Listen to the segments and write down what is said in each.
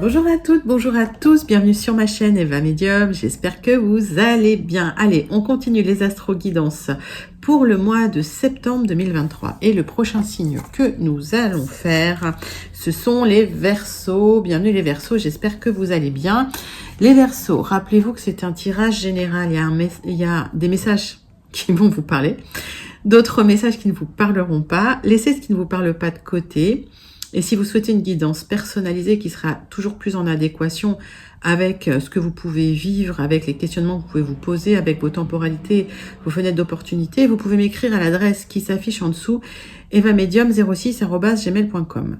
Bonjour à toutes, bonjour à tous, bienvenue sur ma chaîne Eva Medium, j'espère que vous allez bien. Allez, on continue les astro-guidances pour le mois de septembre 2023. Et le prochain signe que nous allons faire, ce sont les Verseaux. Bienvenue les Verseaux, j'espère que vous allez bien. Les Verseaux, rappelez-vous que c'est un tirage général, il y a des messages qui vont vous parler, d'autres messages qui ne vous parleront pas. Laissez ce qui ne vous parle pas de côté. Et si vous souhaitez une guidance personnalisée qui sera toujours plus en adéquation avec ce que vous pouvez vivre, avec les questionnements que vous pouvez vous poser, avec vos temporalités, vos fenêtres d'opportunité, vous pouvez m'écrire à l'adresse qui s'affiche en dessous, evamedium06@gmail.com.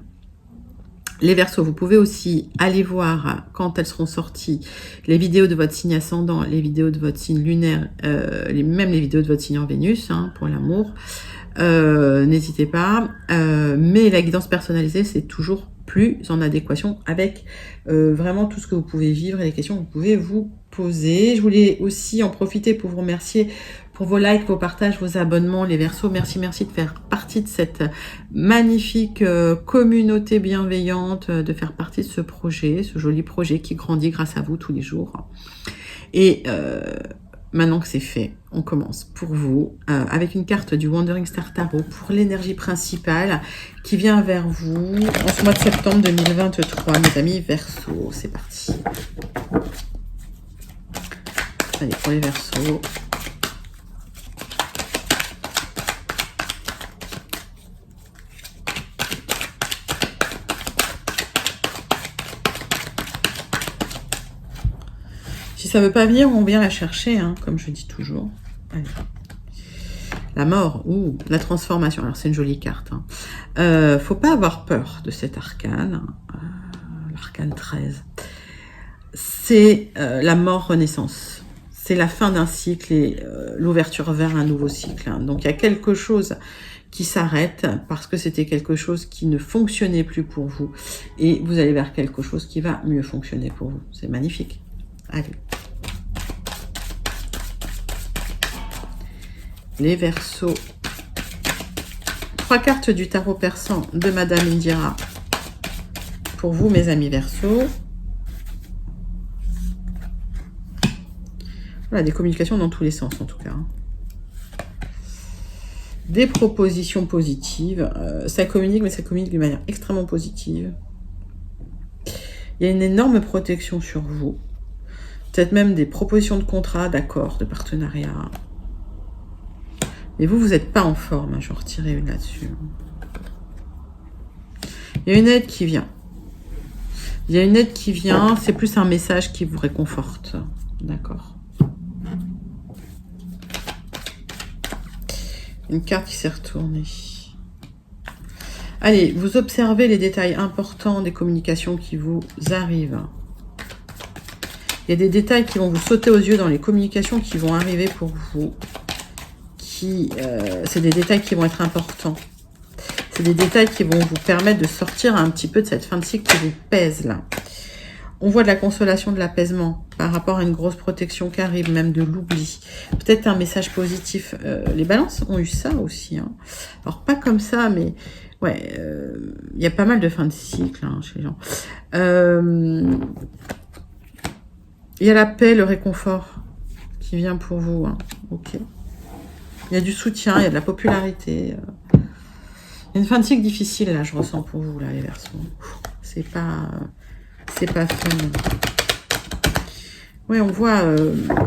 Les Verseaux, vous pouvez aussi aller voir quand elles seront sorties les vidéos de votre signe ascendant, les vidéos de votre signe lunaire, même les vidéos de votre signe en Vénus, pour l'amour. N'hésitez pas, mais la guidance personnalisée c'est toujours plus en adéquation avec vraiment tout ce que vous pouvez vivre et les questions que vous pouvez vous poser. Je voulais aussi en profiter pour vous remercier pour vos likes, vos partages, vos abonnements, les Verseaux. Merci de faire partie de cette magnifique communauté bienveillante, de faire partie de ce projet, ce joli projet qui grandit grâce à vous tous les jours. Et maintenant que c'est fait, on commence pour vous avec une carte du Wandering Star Tarot pour l'énergie principale qui vient vers vous en ce mois de septembre 2023, mes amis Verseaux. C'est parti. Allez, pour les Verseaux. Si ça veut pas venir, on vient la chercher, comme je dis toujours. Allez. La mort ou la transformation. Alors c'est une jolie carte. Faut pas avoir peur de cet arcane. L'arcane 13. C'est la mort-renaissance. C'est la fin d'un cycle et l'ouverture vers un nouveau cycle. Donc il y a quelque chose qui s'arrête parce que c'était quelque chose qui ne fonctionnait plus pour vous. Et vous allez vers quelque chose qui va mieux fonctionner pour vous. C'est magnifique. Allez. Les Verseaux. 3 cartes du tarot persan de Madame Indira. Pour vous, mes amis Verseaux. Voilà, des communications dans tous les sens, en tout cas. Des propositions positives. Ça communique, mais ça communique d'une manière extrêmement positive. Il y a une énorme protection sur vous. Peut-être même des propositions de contrat, d'accords, de partenariat. Mais vous n'êtes pas en forme. Je vais en retirer une là-dessus. Il y a une aide qui vient. Il y a une aide qui vient. C'est plus un message qui vous réconforte. D'accord. Une carte qui s'est retournée. Allez, vous observez les détails importants des communications qui vous arrivent. Il y a des détails qui vont vous sauter aux yeux dans les communications qui vont arriver pour vous. C'est des détails qui vont être importants. C'est des détails qui vont vous permettre de sortir un petit peu de cette fin de cycle qui vous pèse là. On voit de la consolation, de l'apaisement par rapport à une grosse protection qui arrive, même de l'oubli. Peut-être un message positif. Les balances ont eu ça aussi. Alors pas comme ça, mais ouais, il y a pas mal de fins de cycle chez les gens. Il y a la paix, le réconfort qui vient pour vous. Ok. Il y a du soutien, il y a de la popularité. Il y a une fin de cycle difficile, là, je ressens pour vous, là, les Verseaux. C'est pas fun. Oui, on voit,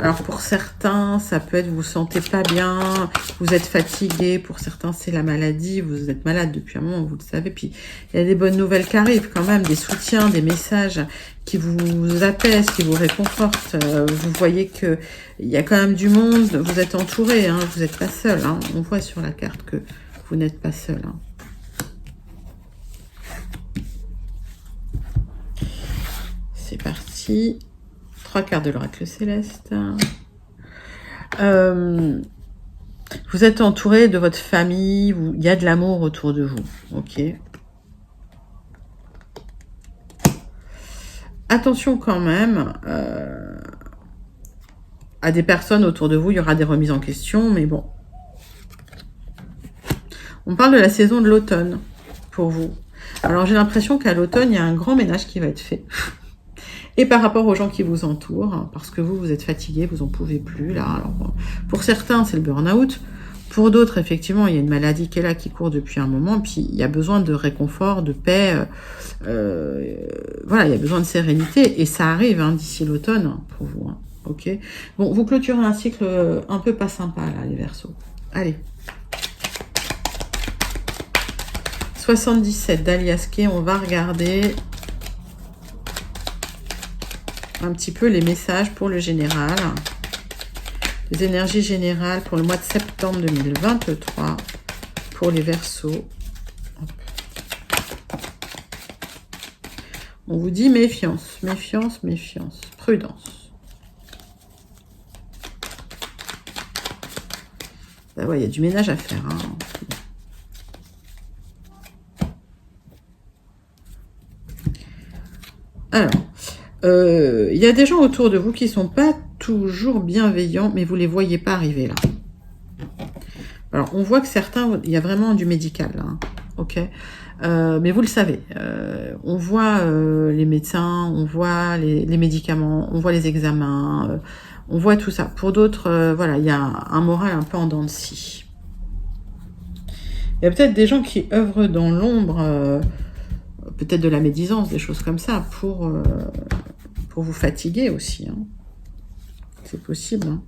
alors pour certains, ça peut être vous sentez pas bien, vous êtes fatigué, pour certains c'est la maladie, vous êtes malade depuis un moment, vous le savez, puis il y a des bonnes nouvelles qui arrivent quand même, des soutiens, des messages qui vous apaisent, qui vous réconfortent, vous voyez que il y a quand même du monde, vous êtes entouré, vous n'êtes pas seul, on voit sur la carte que vous n'êtes pas seul. C'est parti. 3 cartes de l'oracle céleste. Vous êtes entouré de votre famille, il y a de l'amour autour de vous. Ok. Attention quand même à des personnes autour de vous, il y aura des remises en question, mais bon. On parle de la saison de l'automne pour vous. Alors j'ai l'impression qu'à l'automne, il y a un grand ménage qui va être fait. Et par rapport aux gens qui vous entourent, hein, parce que vous êtes fatigué, vous en pouvez plus, là. Alors, pour certains, c'est le burn-out. Pour d'autres, effectivement, il y a une maladie qui est là, qui court depuis un moment, puis il y a besoin de réconfort, de paix, voilà, il y a besoin de sérénité, et ça arrive hein, d'ici l'automne pour vous. Hein, ok. Bon, vous clôturez un cycle un peu pas sympa, là, les Verseaux. Allez. 77 d'Alias Kay, on va regarder un petit peu les messages pour le général. Les énergies générales pour le mois de septembre 2023 pour les Verseaux. On vous dit méfiance, méfiance, méfiance, prudence. Ben ouais, il y a du ménage à faire. Hein. Alors, il y a des gens autour de vous qui ne sont pas toujours bienveillants, mais vous ne les voyez pas arriver là. Alors, on voit que certains, il y a vraiment du médical là, hein, ok, mais vous le savez, on voit les médecins, on voit les médicaments, on voit les examens, on voit tout ça. Pour d'autres, voilà, il y a un moral un peu en dents de scie. Il y a peut-être des gens qui œuvrent dans l'ombre, peut-être de la médisance, des choses comme ça, pour vous fatiguer aussi. Hein. C'est possible. Hein.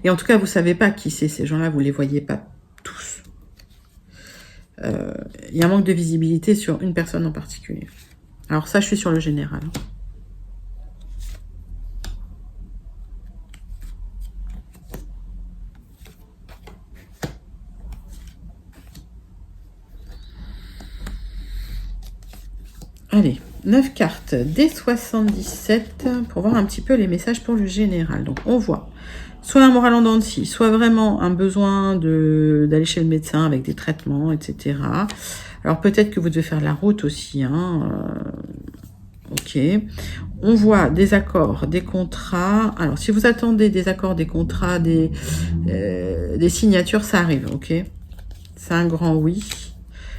Et en tout cas, vous ne savez pas qui c'est ces gens-là, vous ne les voyez pas tous. Il y a un manque de visibilité sur une personne en particulier. Alors ça, je suis sur le général. Allez, 9 cartes D77 pour voir un petit peu les messages pour le général. Donc, on voit soit un moral en dents de scie, soit vraiment un besoin d'aller chez le médecin avec des traitements, etc. Alors, peut-être que vous devez faire la route aussi. Hein, ok. On voit des accords, des contrats. Alors, si vous attendez des accords, des contrats, des signatures, ça arrive, ok. C'est un grand oui.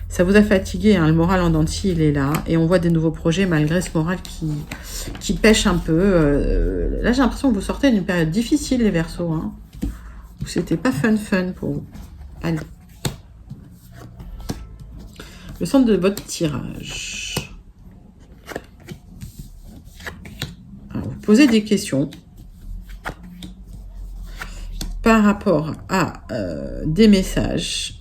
Ça vous a fatigué, hein, le moral en dents de scie, il est là. Et on voit des nouveaux projets malgré ce moral qui pêche un peu. Là, j'ai l'impression que vous sortez d'une période difficile, les Verseaux. Hein, où c'était pas fun pour vous. Allez. Le centre de votre tirage. Alors, vous posez des questions par rapport à des messages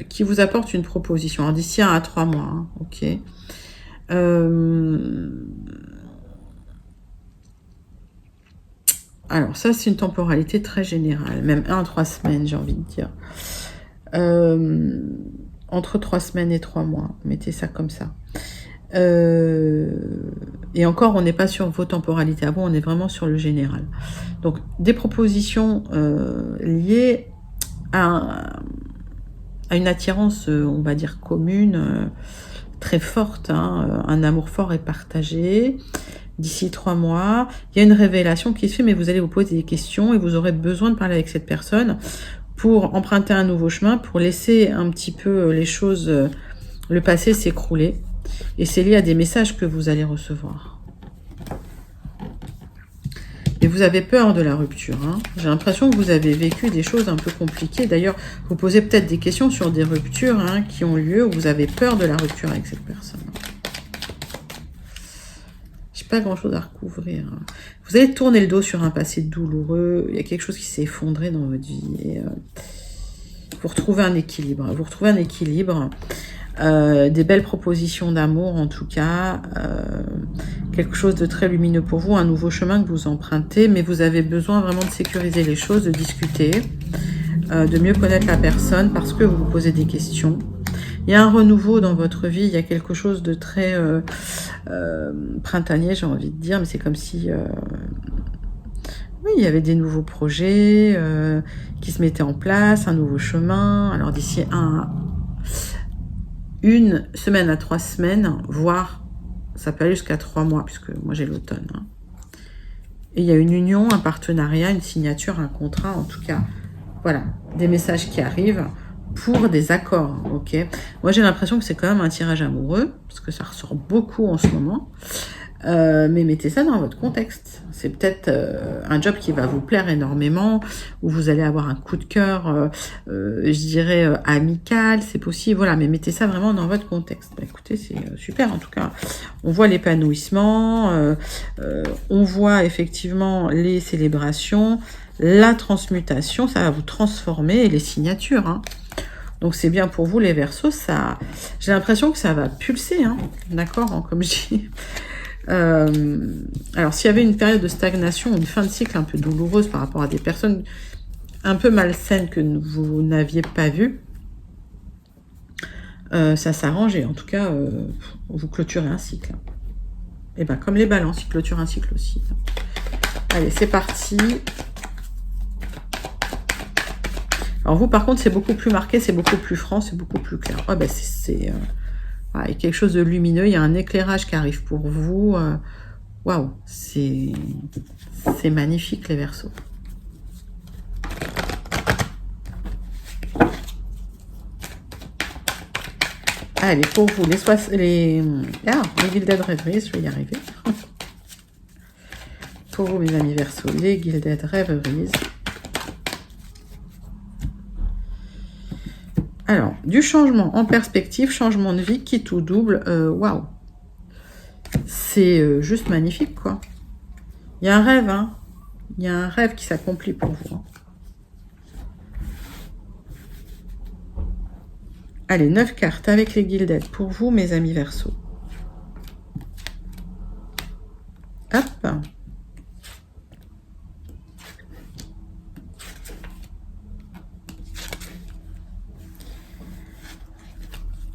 qui vous apportent une proposition. Alors, d'ici 1 à 3 mois, hein, ok. Alors, ça, c'est une temporalité très générale. Même 1 à 3 semaines, j'ai envie de dire. Entre 3 semaines et 3 mois. Mettez ça comme ça. Et encore, on n'est pas sur vos temporalités à vous, on est vraiment sur le général. Donc, des propositions liées à une attirance, on va dire, commune, très forte, hein, un amour fort et partagé. D'ici 3 mois, il y a une révélation qui se fait, mais vous allez vous poser des questions et vous aurez besoin de parler avec cette personne pour emprunter un nouveau chemin, pour laisser un petit peu les choses, le passé s'écrouler. Et c'est lié à des messages que vous allez recevoir. Et vous avez peur de la rupture. Hein. J'ai l'impression que vous avez vécu des choses un peu compliquées. D'ailleurs, vous posez peut-être des questions sur des ruptures hein, qui ont lieu où vous avez peur de la rupture avec cette personne. Je n'ai pas grand-chose à recouvrir. Hein. Vous allez tourner le dos sur un passé douloureux. Il y a quelque chose qui s'est effondré dans votre vie. Et, vous retrouvez un équilibre. Vous retrouvez un équilibre. Des belles propositions d'amour en tout cas, quelque chose de très lumineux pour vous, un nouveau chemin que vous empruntez, mais vous avez besoin vraiment de sécuriser les choses, de discuter, de mieux connaître la personne parce que vous vous posez des questions. Il y a un renouveau dans votre vie, il y a quelque chose de très printanier, j'ai envie de dire, mais c'est comme si oui, il y avait des nouveaux projets qui se mettaient en place, un nouveau chemin. Alors d'ici 1 semaine à 3 semaines, voire ça peut aller jusqu'à 3 mois, puisque moi j'ai l'automne. Hein. Et il y a une union, un partenariat, une signature, un contrat, en tout cas, voilà, des messages qui arrivent pour des accords, ok. Moi, j'ai l'impression que c'est quand même un tirage amoureux, parce que ça ressort beaucoup en ce moment. Mais mettez ça dans votre contexte. C'est peut-être un job qui va vous plaire énormément, où vous allez avoir un coup de cœur, je dirais, amical, c'est possible, voilà, mais mettez ça vraiment dans votre contexte. Bah, écoutez, c'est super, en tout cas. On voit l'épanouissement, on voit effectivement les célébrations, la transmutation, ça va vous transformer, et les signatures, hein. Donc c'est bien pour vous les Verseaux, ça, j'ai l'impression que ça va pulser, hein, d'accord, hein, comme je dis. Alors s'il y avait une période de stagnation, une fin de cycle un peu douloureuse par rapport à des personnes un peu malsaines que vous n'aviez pas vues, ça s'arrange et en tout cas vous clôturez un cycle. Et ben comme les balances, ils clôturent un cycle aussi. Allez, c'est parti. Alors vous, par contre, c'est beaucoup plus marqué, c'est beaucoup plus franc, c'est beaucoup plus clair. Ah ben c'est voilà, il y a quelque chose de lumineux, il y a un éclairage qui arrive pour vous. Waouh, c'est magnifique les Verseaux. Allez, pour vous, les Gilded Rêveries, je vais y arriver. Pour vous, mes amis Verseaux, les Gilded Rêveries. Alors, du changement en perspective, changement de vie qui tout double. Waouh, c'est juste magnifique, quoi. Il y a un rêve, hein. Il y a un rêve qui s'accomplit pour vous. Hein. Allez, 9 cartes avec les Gilded pour vous, mes amis Verseaux. Hop.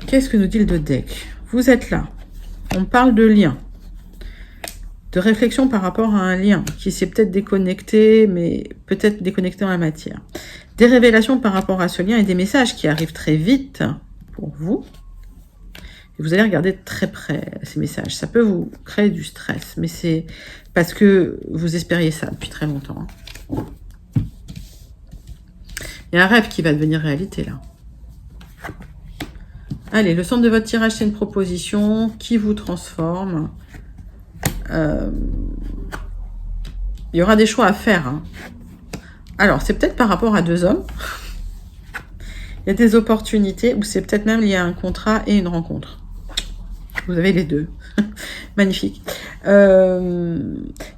Qu'est-ce que nous dit le deck? Vous êtes là. On parle de lien. De réflexion par rapport à un lien qui s'est peut-être déconnecté, mais peut-être déconnecté dans la matière. Des révélations par rapport à ce lien et des messages qui arrivent très vite pour vous. Et vous allez regarder de très près ces messages. Ça peut vous créer du stress, mais c'est parce que vous espériez ça depuis très longtemps. Il y a un rêve qui va devenir réalité là. Allez, le centre de votre tirage, c'est une proposition qui vous transforme. Il y aura des choix à faire. Hein. Alors, c'est peut-être par rapport à deux hommes. Il y a des opportunités, ou c'est peut-être même lié à un contrat et une rencontre. Vous avez les deux. Magnifique. Il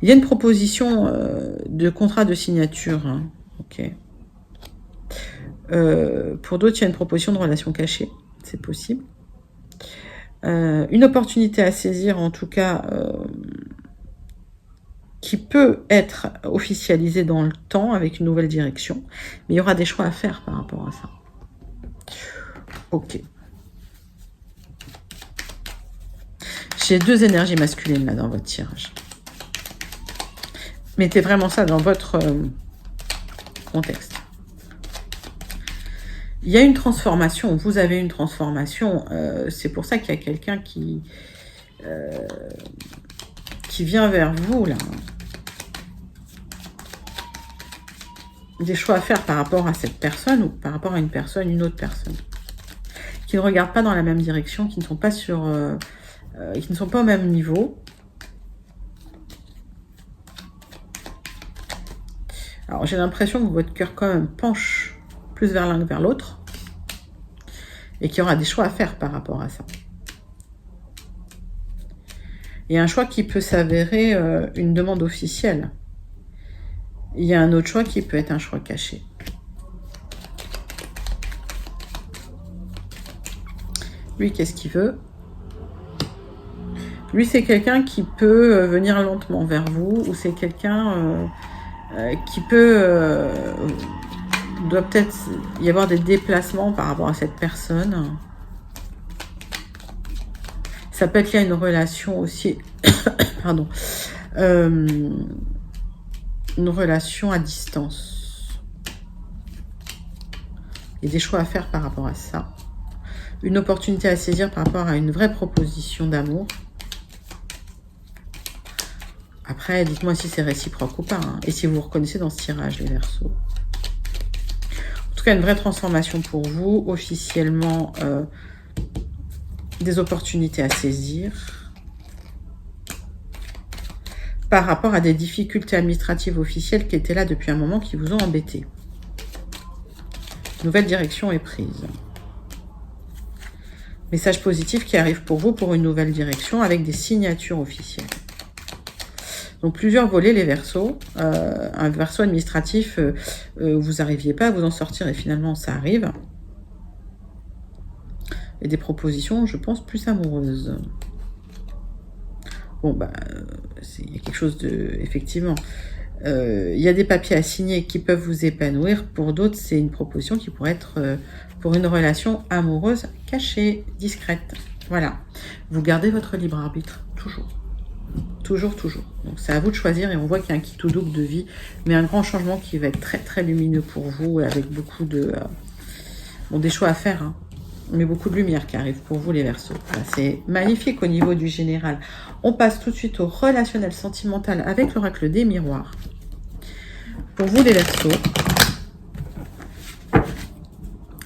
y a une proposition de contrat de signature. Hein. Ok. Pour d'autres, il y a une proposition de relation cachée. C'est possible. Une opportunité à saisir, en tout cas, qui peut être officialisée dans le temps avec une nouvelle direction. Mais il y aura des choix à faire par rapport à ça. Ok. J'ai deux énergies masculines là dans votre tirage. Mettez vraiment ça dans votre contexte. Il y a une transformation, vous avez une transformation, c'est pour ça qu'il y a quelqu'un qui vient vers vous, là. Des choix à faire par rapport à cette personne ou par rapport à une personne, une autre personne. Qui ne regardent pas dans la même direction, qui ne sont pas sur... qui ne sont pas au même niveau. Alors, j'ai l'impression que votre cœur, quand même, penche plus vers l'un que vers l'autre, et qu'il y aura des choix à faire par rapport à ça. Il y a un choix qui peut s'avérer une demande officielle. Il y a un autre choix qui peut être un choix caché. Lui, qu'est-ce qu'il veut? Lui, c'est quelqu'un qui peut venir lentement vers vous, ou c'est quelqu'un qui peut... doit peut-être y avoir des déplacements par rapport à cette personne. Ça peut être lié à une relation aussi, pardon, une relation à distance. Il y a des choix à faire par rapport à ça. Une opportunité à saisir par rapport à une vraie proposition d'amour. Après, dites-moi si c'est réciproque ou pas, hein, et si vous vous reconnaissez dans ce tirage, les Verseaux. En tout tout cas, une vraie transformation pour vous. Officiellement, des opportunités à saisir. Par rapport à des difficultés administratives officielles qui étaient là depuis un moment, qui vous ont embêté. Nouvelle direction est prise. Message positif qui arrive pour vous pour une nouvelle direction avec des signatures officielles. Donc plusieurs volets les Verseaux. Un Verseau administratif, vous n'arriviez pas à vous en sortir et finalement ça arrive. Et des propositions, je pense, plus amoureuses. Bon, bah, il y a quelque chose de... Effectivement, il y a des papiers à signer qui peuvent vous épanouir. Pour d'autres, c'est une proposition qui pourrait être pour une relation amoureuse cachée, discrète. Voilà. Vous gardez votre libre arbitre, toujours. Toujours, toujours. Donc, c'est à vous de choisir et on voit qu'il y a un kit ou double de vie, mais un grand changement qui va être très, très lumineux pour vous avec beaucoup de... bon, des choix à faire, hein. Mais beaucoup de lumière qui arrive pour vous les Verseaux. Voilà, c'est magnifique au niveau du général. On passe tout de suite au relationnel sentimental avec l'oracle des miroirs. Pour vous les Verseaux.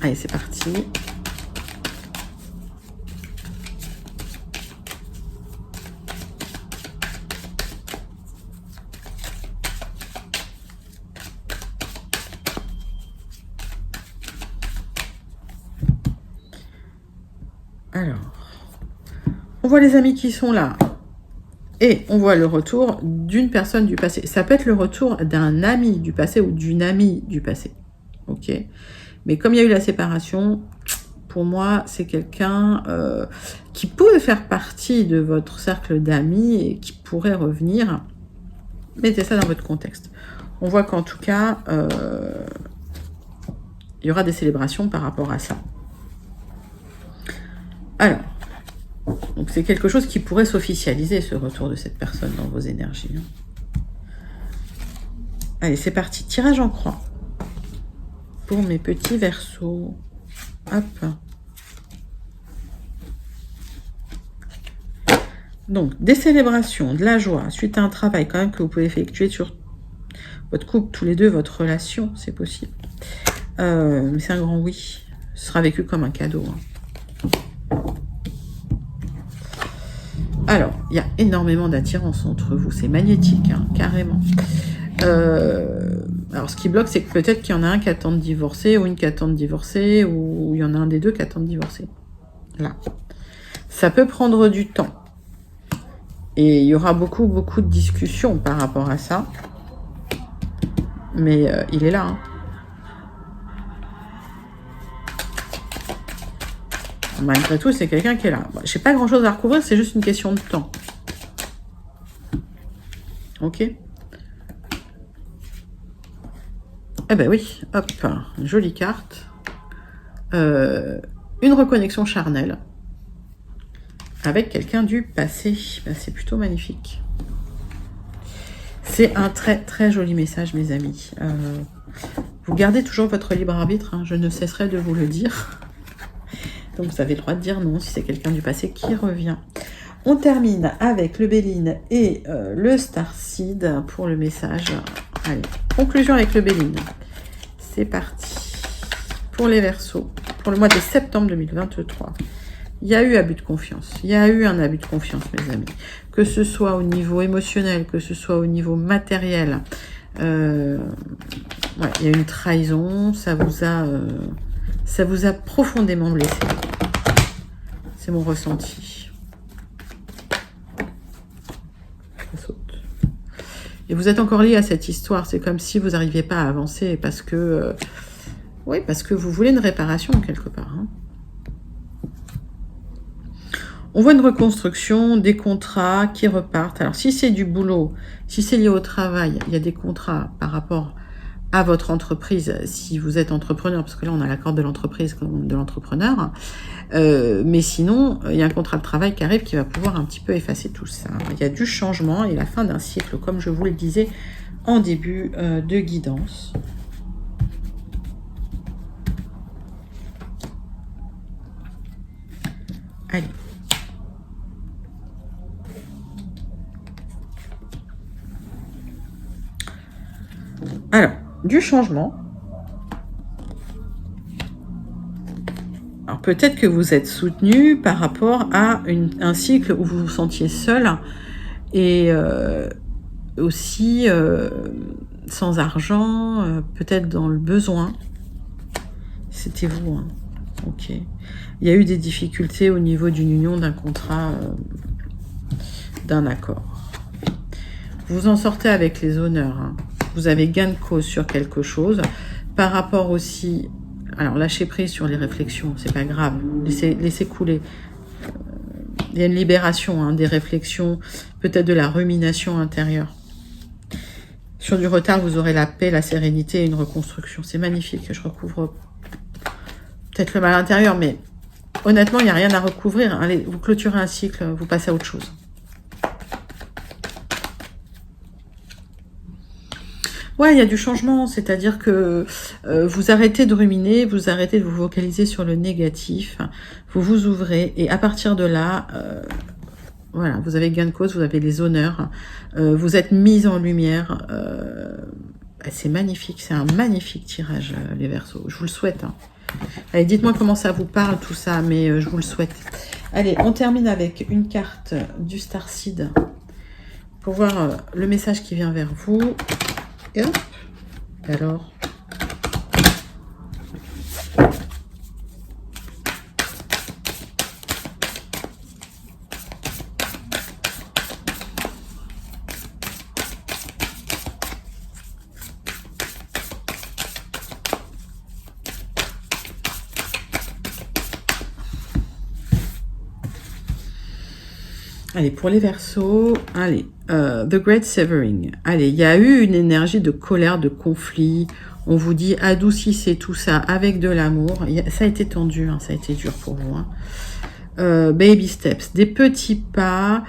Allez, c'est parti. Alors, on voit les amis qui sont là. Et on voit le retour d'une personne du passé. Ça peut être le retour d'un ami du passé ou d'une amie du passé. Ok. Mais comme il y a eu la séparation, pour moi, c'est quelqu'un qui peut faire partie de votre cercle d'amis et qui pourrait revenir. Mettez ça dans votre contexte. On voit qu'en tout cas, il y aura des célébrations par rapport à ça. Alors, donc c'est quelque chose qui pourrait s'officialiser, ce retour de cette personne dans vos énergies. Allez, c'est parti. Tirage en croix. Pour mes petits Verseaux. Hop. Donc, des célébrations, de la joie, suite à un travail quand même que vous pouvez effectuer sur votre couple, tous les deux, votre relation, c'est possible. Mais c'est un grand oui. Ce sera vécu comme un cadeau. Alors, il y a énormément d'attirance entre vous. C'est magnétique, hein, carrément. Alors, ce qui bloque, c'est que peut-être qu'il y en a un qui attend de divorcer, ou une qui attend de divorcer, ou il y en a un des deux qui attend de divorcer. Là. Ça peut prendre du temps. Et il y aura beaucoup, beaucoup de discussions par rapport à ça. Mais il est là, hein. Malgré tout, c'est quelqu'un qui est là. Bon, je n'ai pas grand-chose à recouvrir, c'est juste une question de temps. Ok. Eh ben oui, hop, une jolie carte. Une reconnexion charnelle avec quelqu'un du passé. Ben, c'est plutôt magnifique. C'est un très, très joli message, mes amis. Vous gardez toujours votre libre arbitre, hein, je ne cesserai de vous le dire. Donc, vous avez le droit de dire non si c'est quelqu'un du passé qui revient. On termine avec le Béline et le Starseed pour le message. Allez, conclusion avec le Béline. C'est parti. Pour les Verseaux, pour le mois de septembre 2023. Il y a eu abus de confiance. Il y a eu un abus de confiance, mes amis. Que ce soit au niveau émotionnel, que ce soit au niveau matériel. Ouais, il y a eu une trahison. Ça vous a profondément blessé. C'est mon ressenti. Ça saute. Et vous êtes encore lié à cette histoire. C'est comme si vous n'arriviez pas à avancer parce que... oui, parce que vous voulez une réparation quelque part. Hein. On voit une reconstruction, des contrats qui repartent. Alors, si c'est du boulot, si c'est lié au travail, il y a des contrats par rapport à votre entreprise, si vous êtes entrepreneur, parce que là, on a l'accord de l'entreprise comme de l'entrepreneur. Mais sinon, il y a un contrat de travail qui arrive qui va pouvoir un petit peu effacer tout ça. Il y a du changement et la fin d'un cycle, comme je vous le disais en début de guidance. Allez. Alors, du changement. Alors peut-être que vous êtes soutenu par rapport à un cycle où vous vous sentiez seul et aussi sans argent, peut-être dans le besoin. C'était vous, hein. Ok. Il y a eu des difficultés au niveau d'une union, d'un contrat, d'un accord. Vous en sortez avec les honneurs, hein. Vous avez gain de cause sur quelque chose. Par rapport aussi... Alors, lâchez prise sur les réflexions, c'est pas grave. Laissez couler. Il y a une libération, hein, des réflexions, peut-être de la rumination intérieure. Sur du retard, vous aurez la paix, la sérénité et une reconstruction. C'est magnifique. Je recouvre peut-être le mal intérieur, mais honnêtement, il n'y a rien à recouvrir. Allez, vous clôturez un cycle, vous passez à autre chose. Ouais, il y a du changement, c'est-à-dire que vous arrêtez de ruminer, vous arrêtez de vous focaliser sur le négatif, vous vous ouvrez, et à partir de là, voilà, vous avez gain de cause, vous avez les honneurs, vous êtes mis en lumière, c'est magnifique, c'est un magnifique tirage, les Verseaux, je vous le souhaite, hein. Allez, dites-moi comment ça vous parle, tout ça, mais je vous le souhaite. Allez, on termine avec une carte du Starseed, pour voir le message qui vient vers vous. Et hop, alors. Allez, pour les Verseaux, allez, The Great Severing. Allez, il y a eu une énergie de colère, de conflit. On vous dit, adoucissez tout ça avec de l'amour. Ça a été tendu, hein, ça a été dur pour vous. Hein. Baby steps, des petits pas.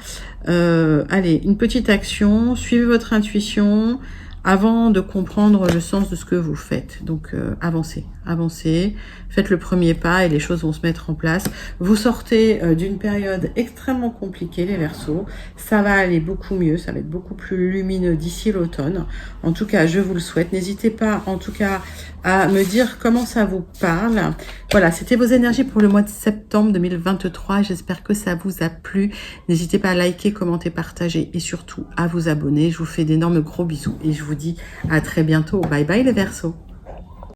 Allez, une petite action. Suivez votre intuition avant de comprendre le sens de ce que vous faites. Donc, avancez, avancez. Faites le premier pas et les choses vont se mettre en place. Vous sortez d'une période extrêmement compliquée, les Verseaux. Ça va aller beaucoup mieux, ça va être beaucoup plus lumineux d'ici l'automne. En tout cas, je vous le souhaite. N'hésitez pas, en tout cas, à me dire comment ça vous parle. Voilà, c'était vos énergies pour le mois de septembre 2023. J'espère que ça vous a plu. N'hésitez pas à liker, commenter, partager et surtout à vous abonner. Je vous fais d'énormes gros bisous et je vous dis à très bientôt. Bye bye les Verseaux.